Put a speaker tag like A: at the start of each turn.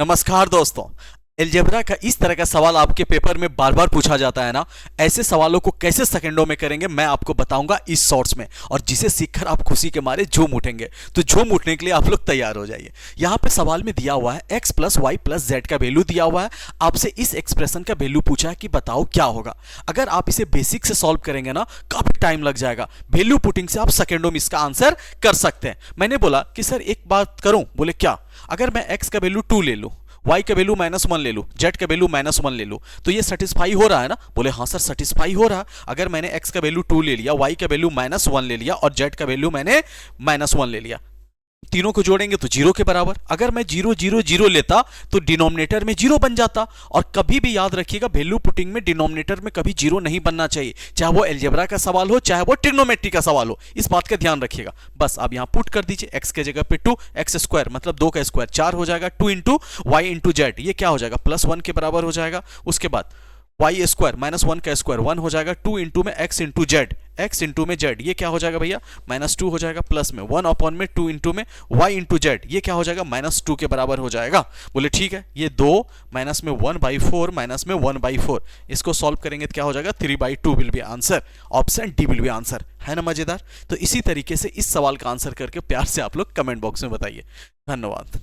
A: नमस्कार दोस्तों। अलजेब्रा का इस तरह का सवाल आपके पेपर में बार बार पूछा जाता है ना। ऐसे सवालों को कैसे सेकंडों में करेंगे मैं आपको बताऊंगा इस शॉर्ट्स में, और जिसे सीखकर आप खुशी के मारे झूम उठेंगे। तो झूम उठने के लिए आप लोग तैयार हो जाइए। यहाँ पे सवाल में दिया हुआ है x plus y plus z का वैल्यू दिया हुआ है। आपसे इस एक्सप्रेशन का वैल्यू पूछा है कि बताओ क्या होगा। अगर आप इसे बेसिक से सॉल्व करेंगे ना, काफी टाइम लग जाएगा। वैल्यू पुटिंग से आप सेकंडों में इसका आंसर कर सकते हैं। मैंने बोला कि सर एक बात करूं, बोले क्या? अगर मैं x का वैल्यू 2 ले लूं, y का वैल्यू -1 ले लूं, z का वैल्यू -1 ले लूं, तो ये सेटिस्फाई हो रहा है ना? बोले हाँ सर सेटिस्फाई हो रहा है। अगर मैंने x का वैल्यू 2 ले लिया, y का वैल्यू -1 ले लिया और z का वैल्यू मैंने -1 ले लिया, तीनों को जोड़ेंगे तो 0 के बराबर। अगर मैं 0 0 0 लेता तो डिनोमिनेटर में 0 बन जाता। और कभी भी याद रखिएगा, वैल्यू पुटिंग में डिनोमिनेटर में कभी 0 नहीं बनना चाहिए, चाहे वो अलजेब्रा का सवाल हो चाहे वो ट्रिग्नोमेट्री का सवाल हो। इस बात का ध्यान रखिएगा। बस आप यहां पुट कर दीजिए, x के जगह पे 2, x स्क्वायर मतलब 2 का स्क्वायर 4 हो जाएगा, 2 इंटू वाई इंटू जेड, ये क्या हो जाएगा +1 के बराबर हो जाएगा। उसके बाद वाई स्क्वायर -1 का स्क्वायर 1 हो जाएगा, 2 इंटू में x into Z, x into में z, ये क्या हो जाएगा भैया -2 हो जाएगा, प्लस में 1 अपॉन में 2 इंटू में y इंटू जेड, ये क्या हो जाएगा -2 के बराबर हो जाएगा। बोले ठीक है, ये 2 माइनस में 1/4 माइनस में 1/4, इसको सॉल्व करेंगे तो क्या हो जाएगा 3/2 will be answer. Option D will be answer. है ना मजेदार? तो इसी तरीके से इस सवाल का आंसर करके प्यार से आप लोग कमेंट बॉक्स में बताइए। धन्यवाद।